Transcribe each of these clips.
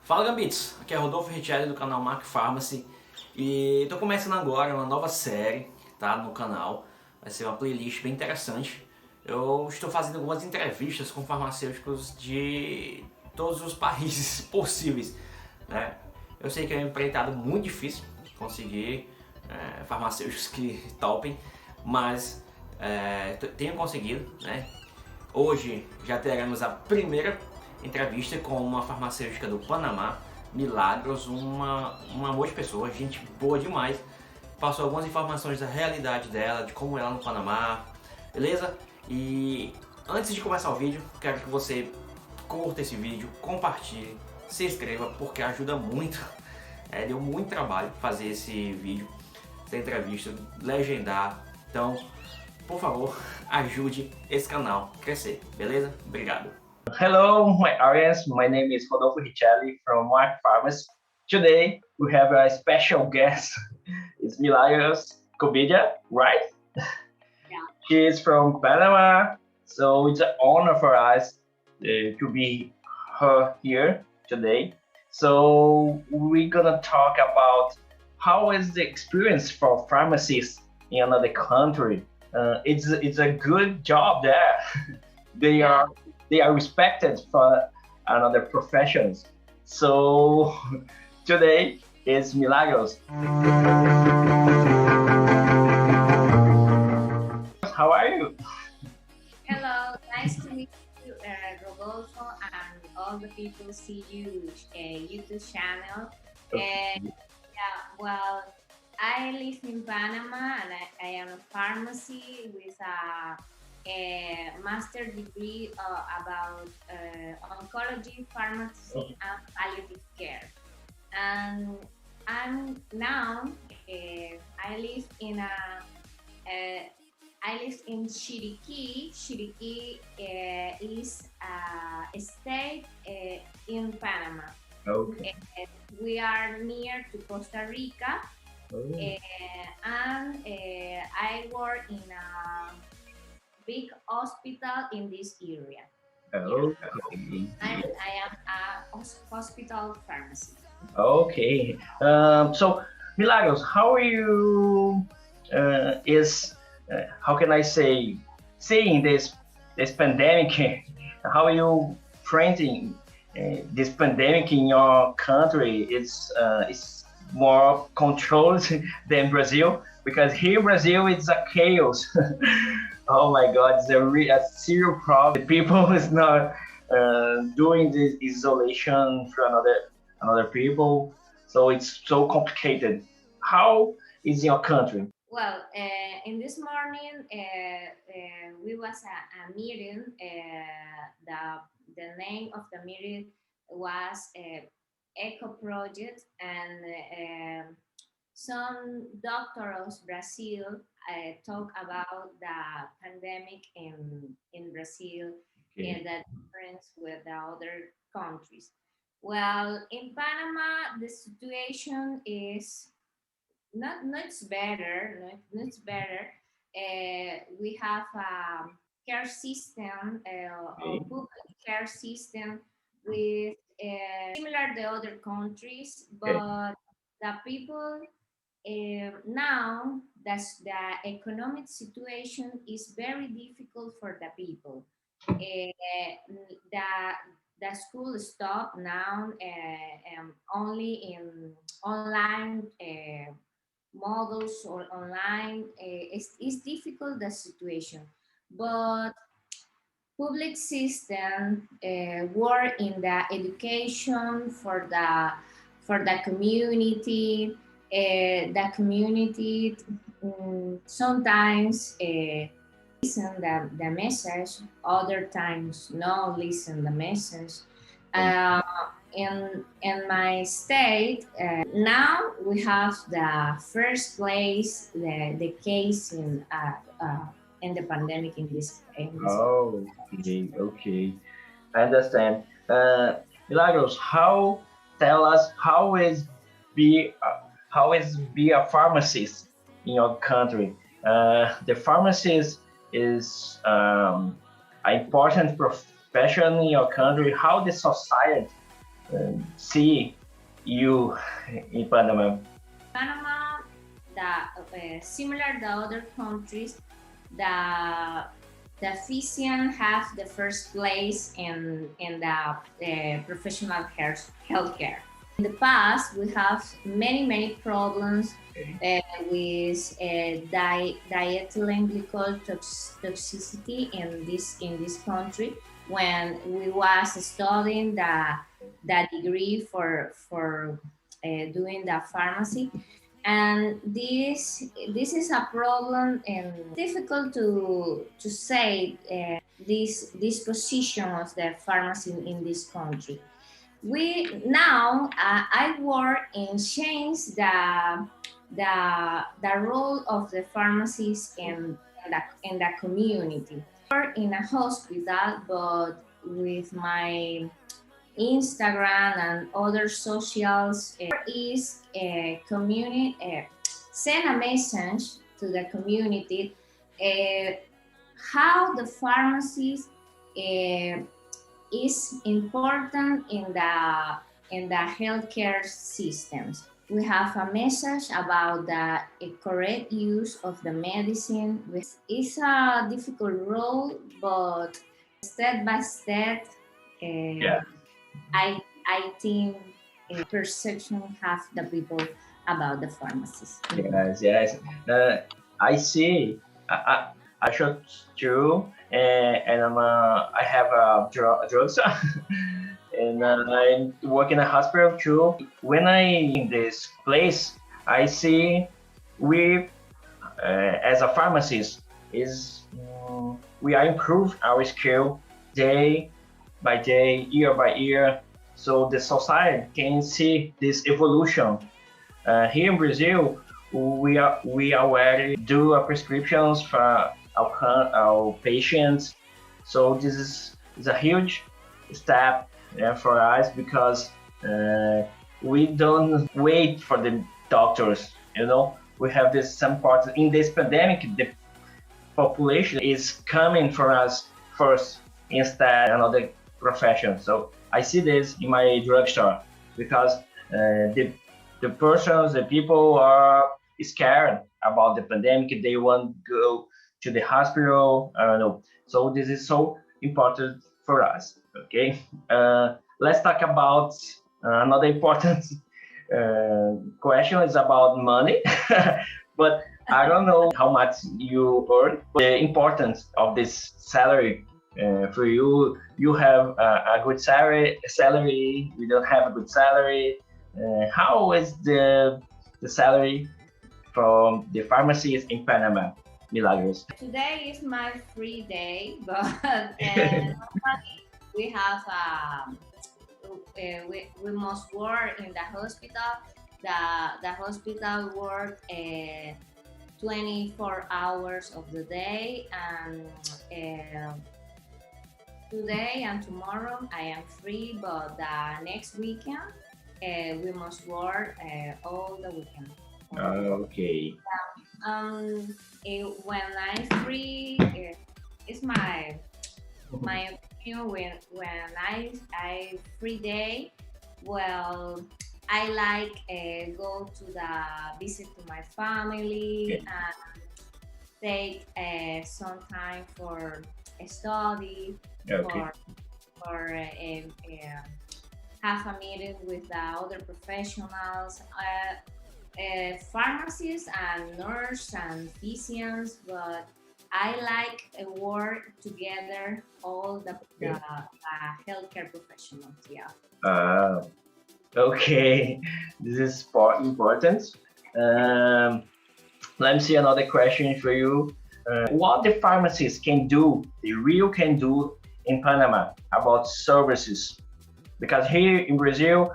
Fala Gambitos, aqui é Rodolfo Richelli do canal Mac Pharmacy e estou começando agora uma nova série, tá, no canal. Vai ser uma playlist bem interessante. Eu estou fazendo algumas entrevistas com farmacêuticos de todos os países possíveis, né? Eu sei que é um empreitado muito difícil conseguir farmacêuticos que topem, mas tenho conseguido, né? Hoje já teremos a primeira entrevista com uma farmacêutica do Panamá, Milagros, uma amor de pessoa, gente boa demais. Passou algumas informações da realidade dela, de como ela no Panamá, beleza? E antes de começar o vídeo, quero que você curta esse vídeo, compartilhe, se inscreva, porque ajuda muito. Deu muito trabalho fazer esse vídeo, essa entrevista, legendar. Então, por favor, ajude esse canal a crescer, beleza? Obrigado. Hello, my audience. My name is Rodolfo Richelli from Mac Pharmacy. Today we have a special guest. It's Milagros Cobilla, right? Yeah. She is from Panama, so it's an honor for us to be her here today. So we're gonna talk about how is the experience for pharmacists in another country. It's a good job there. They are respected for another professions. So today is Milagros. How are you? Hello, nice to meet you, Rodolfo, and all the people see you YouTube channel. And well, I live in Panama, and I am a pharmacy with a master degree about oncology, pharmacy, and palliative care. And I'm now I live in Chiriquí. Chiriquí is a state in Panama. Okay. We are near to Costa Rica, and I work in a big hospital in this area. Okay. I am a hospital pharmacy. Okay. So Milagros, how are you? How can I say, seeing this pandemic? How are you fronting this pandemic in your country? It's more controlled than Brazil, because here in Brazil it's a chaos. Oh my God, it's a serious problem. People is not doing this isolation for another people, so it's so complicated. How is your country? Well, in this morning we was a meeting. The name of the meeting was Eco Project, and some doctors Brazil talk about the pandemic in Brazil. Okay. And the difference with the other countries. Well, in Panama, the situation is not better. Not better. We have a care system, a public care system with similar to other countries, but the people now the economic situation is very difficult for the people. The school stopped now, only in online models or online. It's difficult, the situation, but public system work in the education for the community. The community sometimes listen the message, other times no listen the message. In my state, now we have the first place the case in the pandemic in this. Oh, okay. I understand. Milagros, tell us how is be a pharmacist in your country? The pharmacist is an important profession in your country. How the society see you in Panama? Panama, similar to other countries, the physician has the first place in the professional healthcare. In the past, we have many problems with diethylene glycol toxicity in this country when we was studying the degree for doing the pharmacy. And this is a problem and difficult to say this position of the pharmacy in this country. I work in change the role of the pharmacist in the community. I work in a hospital, but with my Instagram and other socials is a community send a message to the community how the pharmacist is important in the healthcare systems. We have a message about the correct use of the medicine. It's a difficult role, but step by step, I think perception have the people about the pharmacies. Yes. I see. I should too, and I have a drugstore, and I work in a hospital too. When I in this place, I see we as a pharmacist we are improve our skill day by day, year by year, so the society can see this evolution. Here in Brazil, we already do prescriptions for our patients. So this is a huge step for us because we don't wait for the doctors. We have some part in this pandemic. The population is coming for us first instead of another profession. So I see this in my drugstore because the people are scared about the pandemic. They want to go to the hospital. I don't know. So this is so important for us. Okay. Let's talk about another important question is about money. But I don't know how much you earn. The importance of this salary for you. You have a good salary. We don't have a good salary. How is the salary from the pharmacist in Panama, Milagros? Today is my free day, but normally we have we must work in the hospital. The hospital work 24 hours of the day, and today and tomorrow I am free, but the next weekend we must work all the weekend. Okay. When I'm free, it's my opinion. When I free day, well, I like go to the visit to my family and take some time for study, for have a meeting with the other professionals, pharmacists and nurses and physicians, but I like work together all the healthcare professionals. Yeah. Okay, this is important. Let me see another question for you. What the pharmacists can do in Panama about services? Because here in Brazil,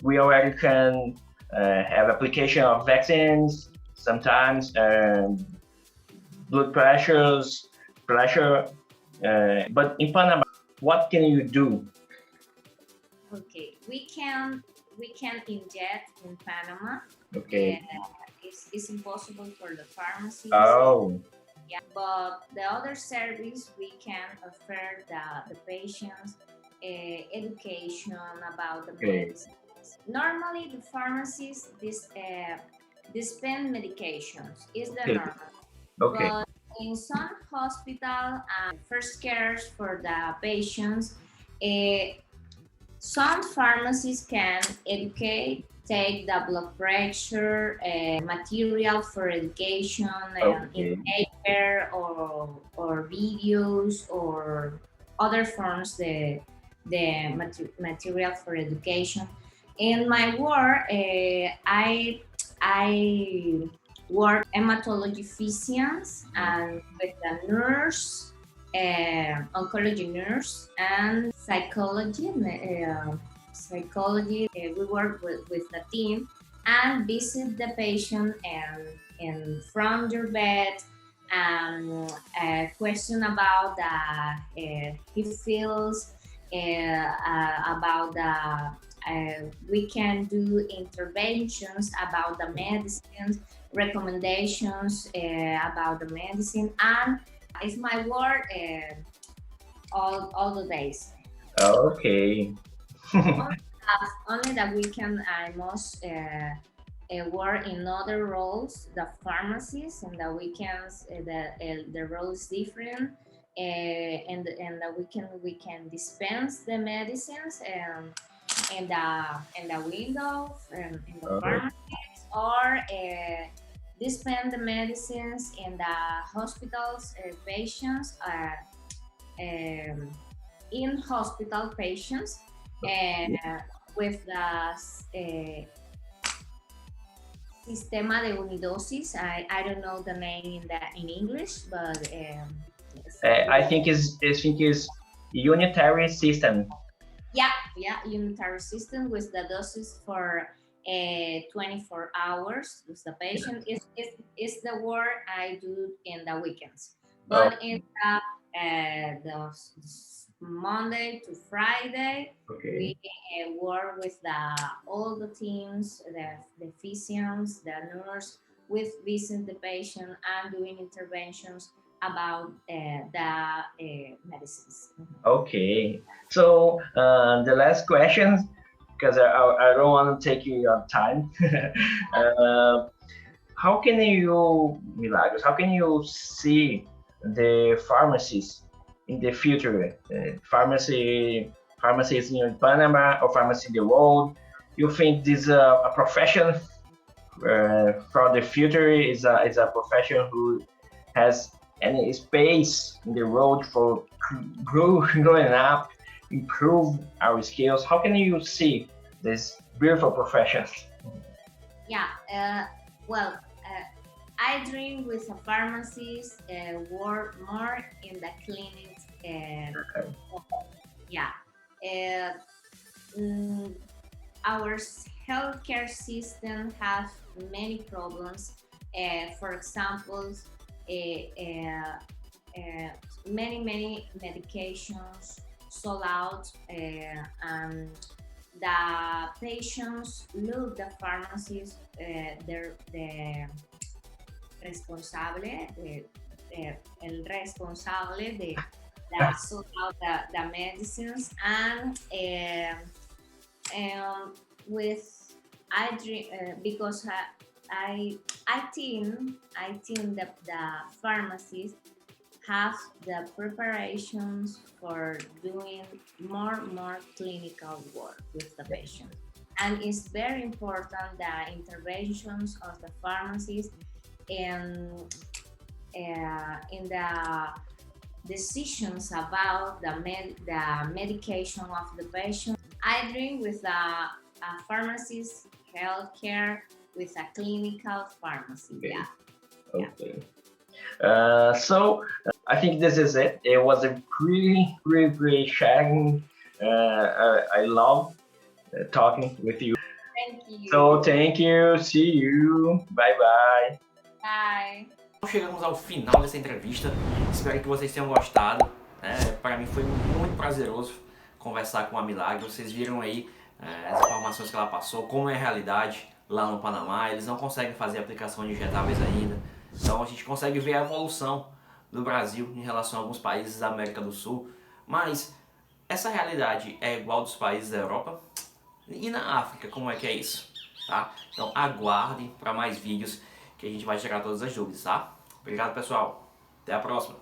we already can have application of vaccines, sometimes blood pressure. But in Panama, what can you do? Okay, we can inject in Panama. Okay. It's impossible for the pharmacy. Oh. Yeah, but the other service we can offer the patients education about the medicines. Normally, the pharmacies dispense medications. Is the normal. But in some hospital, first cares for the patients, some pharmacies can educate, take the blood pressure, material for education, in paper or videos or other forms, the material for education. In my work, I work hematology physicians and with the nurse, oncology nurse, and psychology. We work with the team and visit the patient and from your bed and question about he feels about we can do interventions about the medicines, recommendations about the medicine, and it's my work all the days. Okay. Only the weekend I must work in other roles, the pharmacies, and the weekends the role is different. And the weekend we can dispense the medicines in the window in the pharmacies, or dispense the medicines in the hospitals. Patients in hospital patients with the sistema de unidosis. I don't know the name in English, but I think is unitary system. Yeah, unitary system with the doses for 24 hours with the patient. Is the work I do in the weekends, but in the Monday to Friday, we work with all the teams, the physicians, the nurse, with visiting the patient and doing interventions about the medicines. Okay, so the last question, because I don't want to take your time. How can you, Milagros, how can you see the pharmacies in the future? Pharmacies in Panama or pharmacy in the world? You think this is a profession for the future? Is a profession who has any space in the road for growing up, improve our skills? How can you see this beautiful profession? Yeah, well, I dream with a pharmacist, work more in the clinics. Our healthcare system has many problems. For example, many medications sold out, and the patients look the pharmacies, the responsable, el responsable de sold out the medicines, and with I dream because I think that the pharmacies have the preparations for doing more clinical work with the patient, and it's very important the interventions of the pharmacies in the decisions about the medication of the patient. I dream with a pharmacist healthcare with a clinical pharmacy. Okay. So I think this is it. It was a really great sharing. I love talking with you. Thank you. So thank you. See you. Bye bye. Bye. Chegamos ao final dessa entrevista. Espero que vocês tenham gostado. Para mim foi muito prazeroso conversar com a Milagre. Vocês viram aí as informações que ela passou, como é a realidade lá no Panamá. Eles não conseguem fazer aplicação de injetáveis ainda. Então a gente consegue ver a evolução do Brasil em relação a alguns países da América do Sul. Mas essa realidade é igual dos países da Europa? E na África, como é que é isso? Tá? Então aguardem para mais vídeos que a gente vai tirar todas as dúvidas, tá? Obrigado, pessoal. Até a próxima.